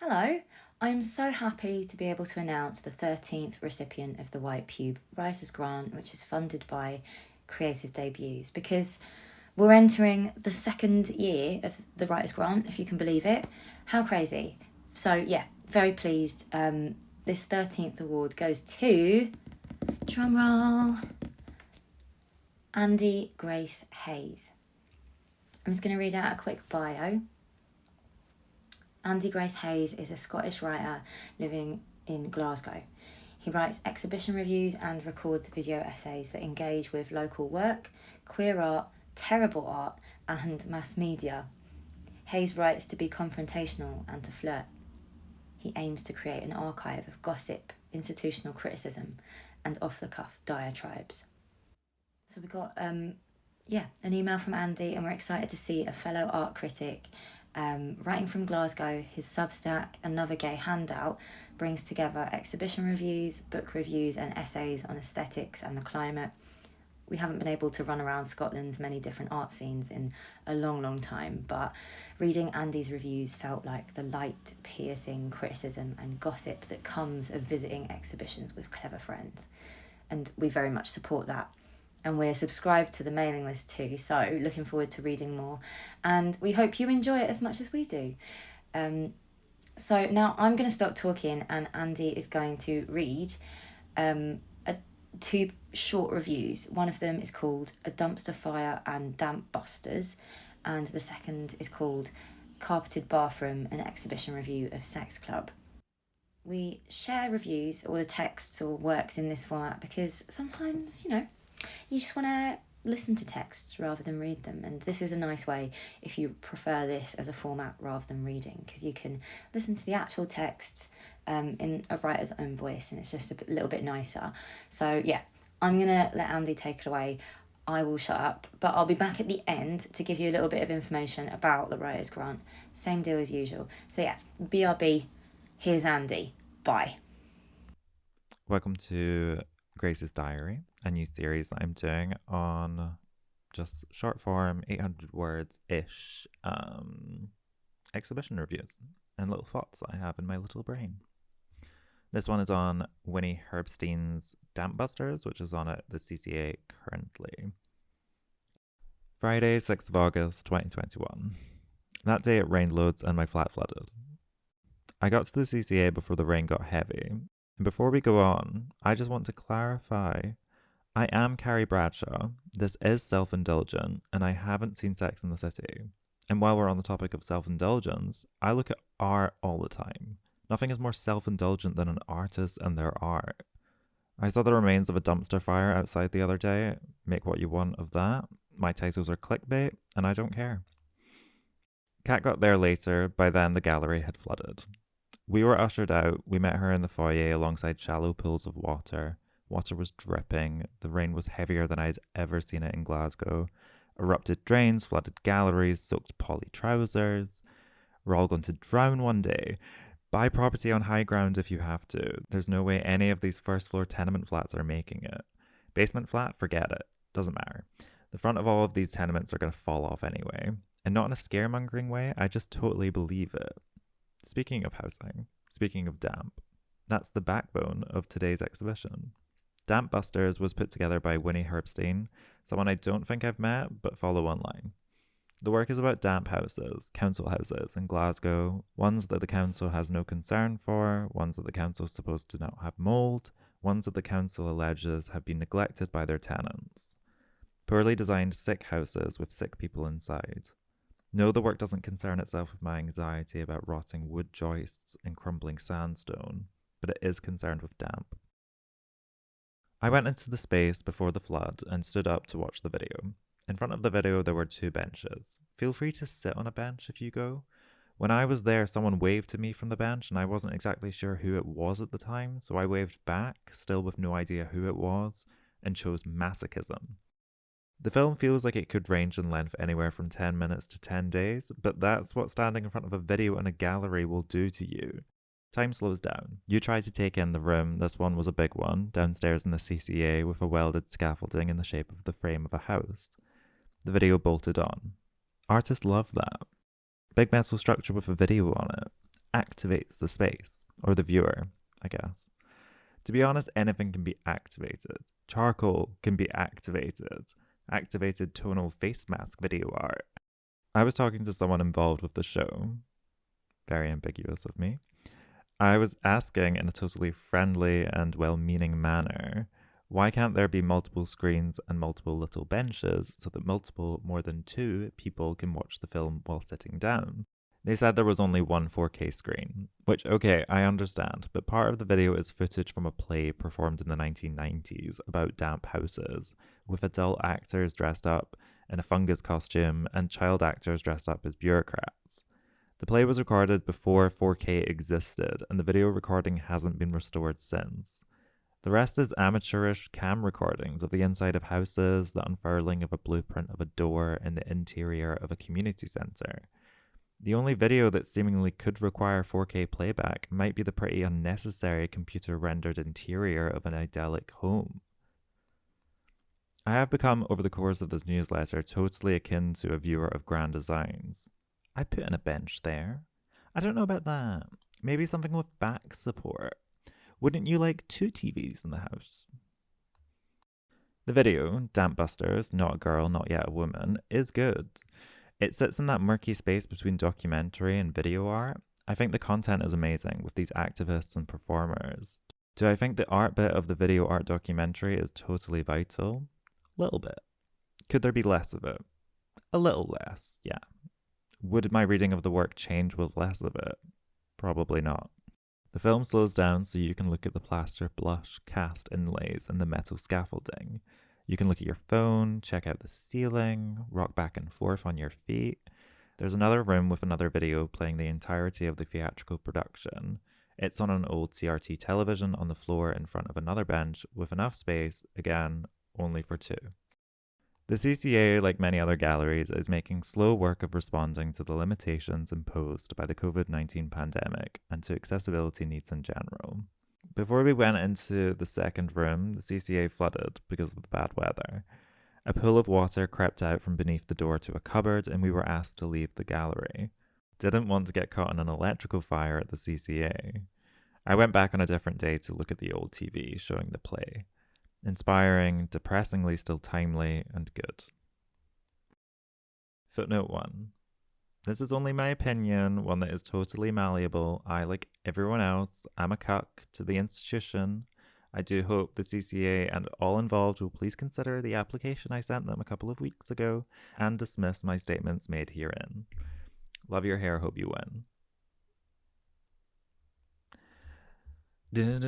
Hello, I am so happy to be able to announce the 13th recipient of the White Pube Writers Grant, which is funded by Creative Debuts, because we're entering the second year of the Writers Grant, if you can believe it. How crazy. So, yeah, very pleased. This 13th award goes to, drumroll, Andy Grace Hayes. I'm just going to read out a quick bio. Andy Grace Hayes is a Scottish writer living in Glasgow. He writes exhibition reviews and records video essays that engage with local work, queer art, terrible art, and mass media. Hayes writes to be confrontational and to flirt. He aims to create an archive of gossip, institutional criticism, and off-the-cuff diatribes. So we got an email from Andy, and we're excited to see a fellow art critic writing from Glasgow. His Substack, Another Gay Handout, brings together exhibition reviews, book reviews, and essays on aesthetics and the climate. We haven't been able to run around Scotland's many different art scenes in a long, long time, but reading Andy's reviews felt like the light, piercing criticism and gossip that comes of visiting exhibitions with clever friends. And we very much support that. And we're subscribed to the mailing list too, so looking forward to reading more. And we hope you enjoy it as much as we do. So now I'm going to stop talking, and Andy is going to read two short reviews. One of them is called A Dumpster Fire and Damp Busters, and the second is called Carpeted Bathroom, an exhibition review of Sex Club. We share reviews or the texts or works in this format because sometimes, you just want to listen to texts rather than read them. And this is a nice way if you prefer this as a format rather than reading, because you can listen to the actual texts in a writer's own voice, and it's just a little bit nicer. So yeah, I'm going to let Andy take it away. I will shut up, but I'll be back at the end to give you a little bit of information about the Writers' Grant. Same deal as usual. So yeah, BRB, here's Andy. Bye. Welcome to Grace's Diary, a new series that I'm doing on just short form, 800 words-ish exhibition reviews and little thoughts that I have in my little brain. This one is on Winnie Herbstein's Damp Busters, which is on at the CCA currently. Friday, 6th of August, 2021. That day it rained loads and my flat flooded. I got to the CCA before the rain got heavy. And before we go on, I just want to clarify, I am Carrie Bradshaw, this is self-indulgent, and I haven't seen Sex and the City. And while we're on the topic of self-indulgence, I look at art all the time. Nothing is more self-indulgent than an artist and their art. I saw the remains of a dumpster fire outside the other day. Make what you want of that. My titles are clickbait, and I don't care. Kat got there later. By then, the gallery had flooded. We were ushered out. We met her in the foyer alongside shallow pools of water. Water was dripping. The rain was heavier than I'd ever seen it in Glasgow. Erupted drains, flooded galleries, soaked poly trousers. We're all going to drown one day. Buy property on high ground if you have to. There's no way any of these first floor tenement flats are making it. Basement flat, forget it. Doesn't matter. The front of all of these tenements are going to fall off anyway. And not in a scaremongering way, I just totally believe it. Speaking of housing, speaking of damp, that's the backbone of today's exhibition. Damp Busters was put together by Winnie Herbstein, someone I don't think I've met, but follow online. The work is about damp houses, council houses in Glasgow, ones that the council has no concern for, ones that the council is supposed to not have mould, ones that the council alleges have been neglected by their tenants. Poorly designed sick houses with sick people inside. No, the work doesn't concern itself with my anxiety about rotting wood joists and crumbling sandstone, but it is concerned with damp. I went into the space before the flood and stood up to watch the video. In front of the video, there were 2 benches. Feel free to sit on a bench if you go. When I was there, someone waved to me from the bench, and I wasn't exactly sure who it was at the time, so I waved back, still with no idea who it was, and chose masochism. The film feels like it could range in length anywhere from 10 minutes to 10 days, but that's what standing in front of a video in a gallery will do to you. Time slows down. You try to take in the room. This one was a big one, downstairs in the CCA with a welded scaffolding in the shape of the frame of a house. The video bolted on. Artists love that. Big metal structure with a video on it. activates the space, or the viewer, I guess. To be honest, anything can be activated. Charcoal can be activated. Activated tonal face mask video art. I was talking to someone involved with the show. Very ambiguous of me. I was asking in a totally friendly and well meaning manner, why can't there be multiple screens and multiple little benches so that more than two people can watch the film while sitting down? They said there was only one 4K screen, which, okay, I understand, but part of the video is footage from a play performed in the 1990s about damp houses, with adult actors dressed up in a fungus costume and child actors dressed up as bureaucrats. The play was recorded before 4K existed, and the video recording hasn't been restored since. The rest is amateurish cam recordings of the inside of houses, the unfurling of a blueprint of a door in the interior of a community centre. The only video that seemingly could require 4K playback might be the pretty unnecessary computer-rendered interior of an idyllic home. I have become, over the course of this newsletter, totally akin to a viewer of grand designs. I put in a bench there. I don't know about that. Maybe something with back support. Wouldn't you like 2 TVs in the house? The video, Damp Busters, Not a Girl, Not Yet a Woman, is good. It sits in that murky space between documentary and video art. I think the content is amazing with these activists and performers. Do I think the art bit of the video art documentary is totally vital? A little bit. Could there be less of it? A little less, yeah. Would my reading of the work change with less of it? Probably not. The film slows down so you can look at the plaster blush cast inlays and the metal scaffolding. You can look at your phone, check out the ceiling, rock back and forth on your feet. There's another room with another video playing the entirety of the theatrical production. It's on an old CRT television on the floor in front of another bench with enough space, again, only for 2. The CCA, like many other galleries, is making slow work of responding to the limitations imposed by the COVID-19 pandemic and to accessibility needs in general. Before we went into the second room, the CCA flooded because of the bad weather. A pool of water crept out from beneath the door to a cupboard, and we were asked to leave the gallery. Didn't want to get caught in an electrical fire at the CCA. I went back on a different day to look at the old TV showing the play. Inspiring, depressingly still timely, and good. Footnote 1. This is only my opinion, one that is totally malleable. I, like everyone else, am a cuck to the institution. I do hope the CCA and all involved will please consider the application I sent them a couple of weeks ago and dismiss my statements made herein. Love your hair, hope you win. Did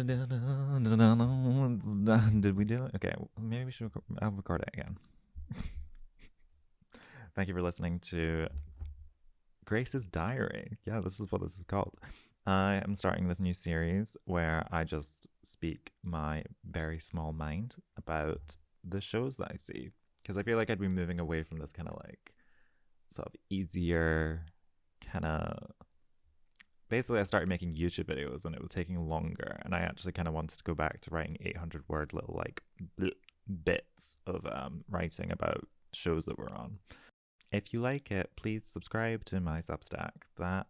we do it? Okay, maybe we should I'll record it again. Thank you for listening to Grace's Diary. Yeah, this is what this is called. I am starting this new series where I just speak my very small mind about the shows that I see. Because I feel like I'd be moving away from this kind of like sort of easier kind of... Basically, I started making YouTube videos and it was taking longer. And I actually kind of wanted to go back to writing 800-word little like bits of writing about shows that we're on. If you like it, please subscribe to my Substack. That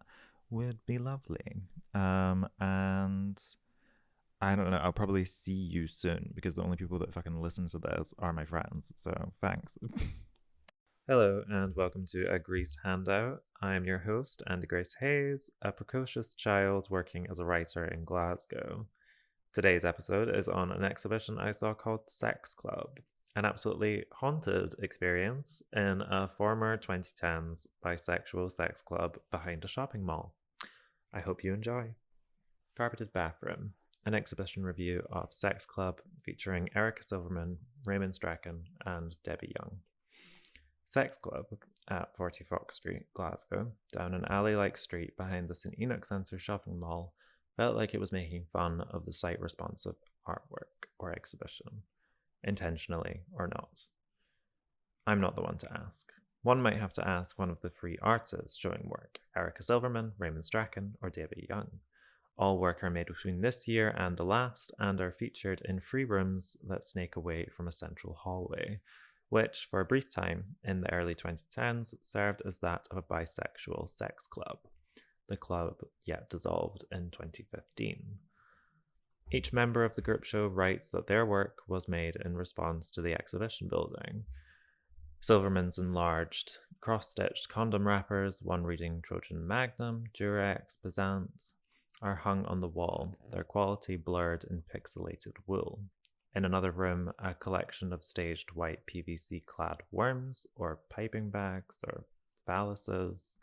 would be lovely. And I don't know, I'll probably see you soon because the only people that fucking listen to this are my friends. So thanks. Hello and welcome to A Grease Handout. I am your host, Andy Grace Hayes, a precocious child working as a writer in Glasgow. Today's episode is on an exhibition I saw called Sex Club, an absolutely haunted experience in a former 2010s bisexual sex club behind a shopping mall. I hope you enjoy. Carpeted Bathroom, an exhibition review of Sex Club featuring Erica Silverman, Raymond Strachan, and Debbie Young. Sex Club at 40 Fox Street, Glasgow, down an alley-like street behind the St Enoch Centre shopping mall, felt like it was making fun of the site-responsive artwork or exhibition, intentionally or not. I'm not the one to ask. One might have to ask one of the three artists showing work, Erica Silverman, Raymond Strachan, or Debbie Young. All work are made between this year and the last, and are featured in 3 rooms that snake away from a central hallway, which, for a brief time in the early 2010s, served as that of a bisexual sex club. the club yet dissolved in 2015. Each member of the group show writes that their work was made in response to the exhibition building. Silverman's enlarged, cross-stitched condom wrappers, one reading Trojan Magnum, Durex, Bizance, are hung on the wall, their quality blurred in pixelated wool. In another room, a collection of staged white PVC-clad worms, or piping bags, or phalluses,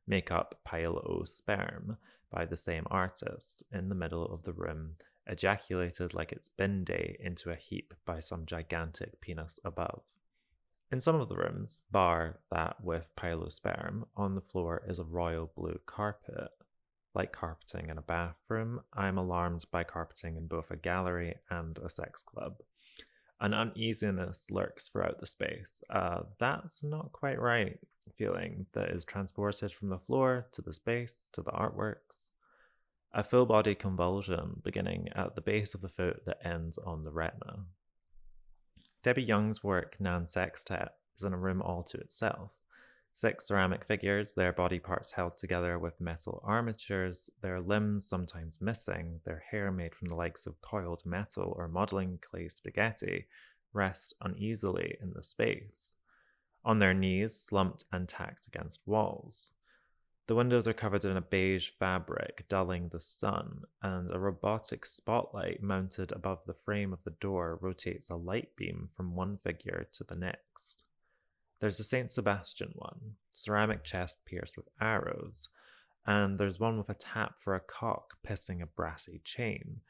make up Pile O Sperm by the same artist. In the middle of the room, ejaculated like it's bin day into a heap by some gigantic penis above. In some of the rooms, bar that with pylosperm, on the floor is a royal blue carpet. Like carpeting in a bathroom, I'm alarmed by carpeting in both a gallery and a sex club. An uneasiness lurks throughout the space. That's not quite right feeling that is transported from the floor to the space to the artworks. A full body convulsion beginning at the base of the foot that ends on the retina. Debbie Young's work, Nan Sextet, is in a room all to itself. 6 ceramic figures, their body parts held together with metal armatures, their limbs sometimes missing, their hair made from the likes of coiled metal or modeling clay spaghetti, rest uneasily in the space. On their knees, slumped and tacked against walls. The windows are covered in a beige fabric, dulling the sun, and a robotic spotlight mounted above the frame of the door rotates a light beam from one figure to the next. There's a Saint Sebastian one, ceramic chest pierced with arrows, and there's one with a tap for a cock pissing a brassy chain.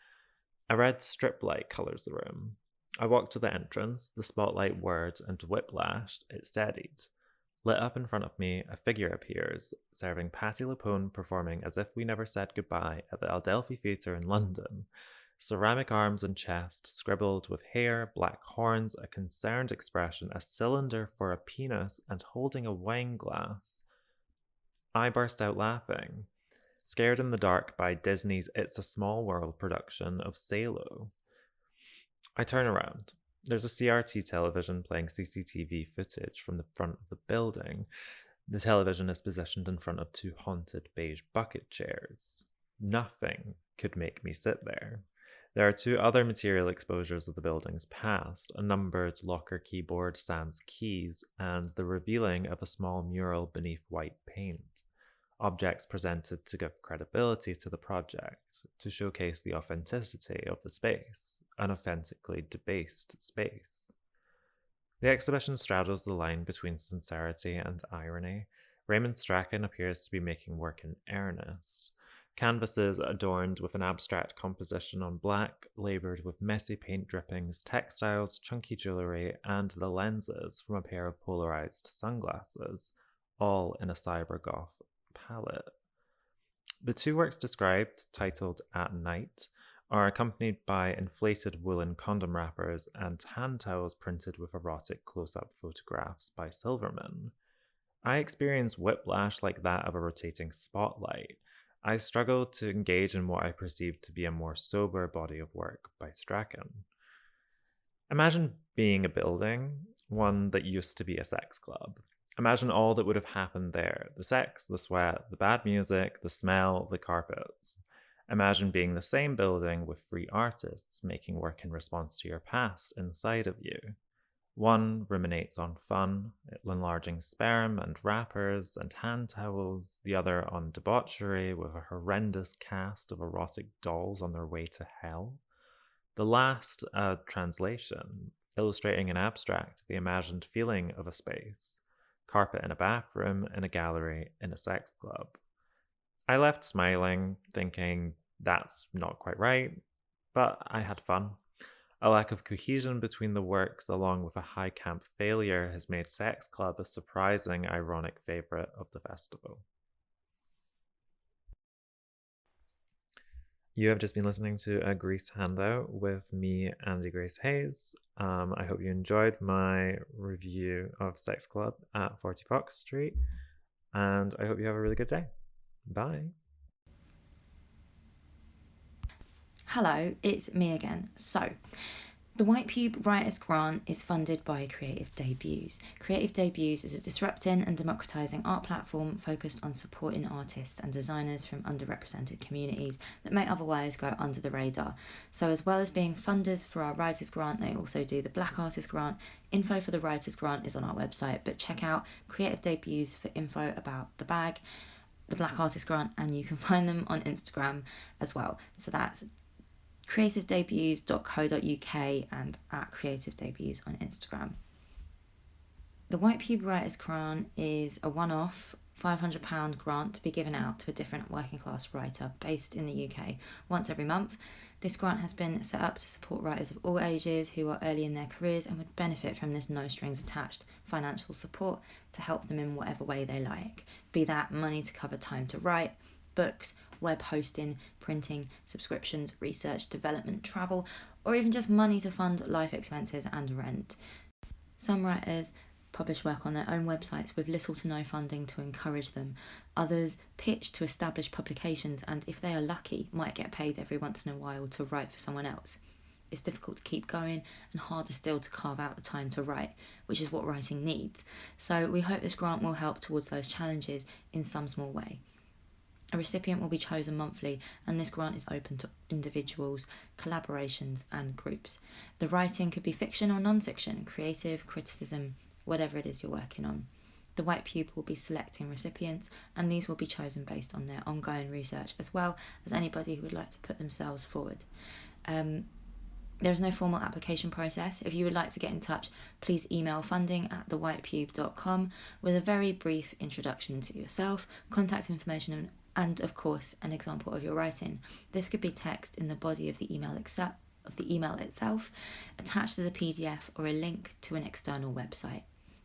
A red strip light colours the room. I walked to the entrance, the spotlight whirred and whiplashed, it steadied. Lit up in front of me, a figure appears, serving Patti LuPone performing As If We Never Said Goodbye at the Adelphi Theatre in London. Ceramic arms and chest, scribbled with hair, black horns, a concerned expression, a cylinder for a penis, and holding a wine glass. I burst out laughing, scared in the dark by Disney's It's a Small World production of Salo. I turn around. There's a CRT television playing CCTV footage from the front of the building. The television is positioned in front of 2 haunted beige bucket chairs. Nothing could make me sit there. There are 2 other material exposures of the building's past, a numbered locker keyboard sans keys, and the revealing of a small mural beneath white paint. Objects presented to give credibility to the project, to showcase the authenticity of the space, an authentically debased space. The exhibition straddles the line between sincerity and irony. Raymond Strachan appears to be making work in earnest. Canvases adorned with an abstract composition on black, laboured with messy paint drippings, textiles, chunky jewellery, and the lenses from a pair of polarised sunglasses, all in a cybergoth palette. The 2 works described, titled At Night, are accompanied by inflated woolen condom wrappers and hand towels printed with erotic close-up photographs by Silverman. I experience whiplash like that of a rotating spotlight. I struggle to engage in what I perceive to be a more sober body of work by Strachan. Imagine being a building, one that used to be a sex club. Imagine all that would have happened there: the sex, the sweat, the bad music, the smell, the carpets. Imagine being the same building with 3 artists making work in response to your past inside of you. One ruminates on fun, enlarging sperm and wrappers and hand towels, the other on debauchery with a horrendous cast of erotic dolls on their way to hell. The last, a translation, illustrating in abstract the imagined feeling of a space: carpet in a bathroom, in a gallery, in a sex club. I left smiling, thinking that's not quite right, but I had fun. A lack of cohesion between the works, along with a high camp failure, has made Sex Club a surprising, ironic favourite of the festival. You have just been listening to a Grease Handout with me, Andy Grace Hayes. I hope you enjoyed my review of Sex Club at 40 Fox Street, and I hope you have a really good day. Bye. Hello, it's me again. So, The White Pube Writers Grant is funded by Creative Debuts. Creative Debuts is a disrupting and democratising art platform focused on supporting artists and designers from underrepresented communities that may otherwise go under the radar. So as well as being funders for our Writers Grant, they also do the Black Artist Grant. Info for the Writers Grant is on our website, but check out Creative Debuts for info about the bag, the Black Artist Grant, and you can find them on Instagram as well. So that's creativedebuts.co.uk and at Creative Debuts on Instagram. The White Pube Writers Grant is a one-off £500 grant to be given out to a different working class writer based in the UK once every month. This grant has been set up to support writers of all ages who are early in their careers and would benefit from this no strings attached financial support to help them in whatever way they like, be that money to cover time to write, books, web hosting, printing, subscriptions, research, development, travel, or even just money to fund life expenses and rent. Some writers publish work on their own websites with little to no funding to encourage them. Others pitch to established publications and, if they are lucky, might get paid every once in a while to write for someone else. It's difficult to keep going and harder still to carve out the time to write, which is what writing needs. So we hope this grant will help towards those challenges in some small way. A recipient will be chosen monthly, and this grant is open to individuals, collaborations and groups. The writing could be fiction or non-fiction, creative, criticism, whatever it is you're working on. The White Pube will be selecting recipients, and these will be chosen based on their ongoing research as well as anybody who would like to put themselves forward. There is no formal application process. If you would like to get in touch, please email funding@thewhitepube.com with a very brief introduction to yourself, contact information and of course an example of your writing. This could be text in the body of the email itself, attached as a PDF or a link to an external website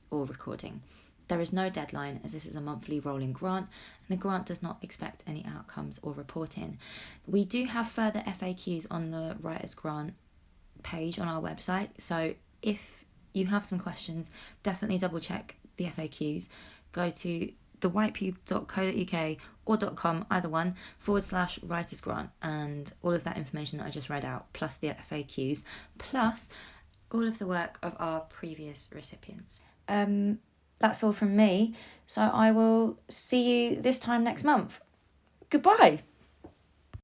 or recording. There is no deadline as this is a monthly rolling grant and the grant does not expect any outcomes or reporting. We do have further FAQs on the Writers Grant page on our website, so if you have some questions, definitely double check the FAQs. Go to thewhitepube.co.uk or .com, either one, /writers grant, and all of that information that I just read out, plus the FAQs, plus all of the work of our previous recipients. That's all from me, so I will see you this time next month. Goodbye.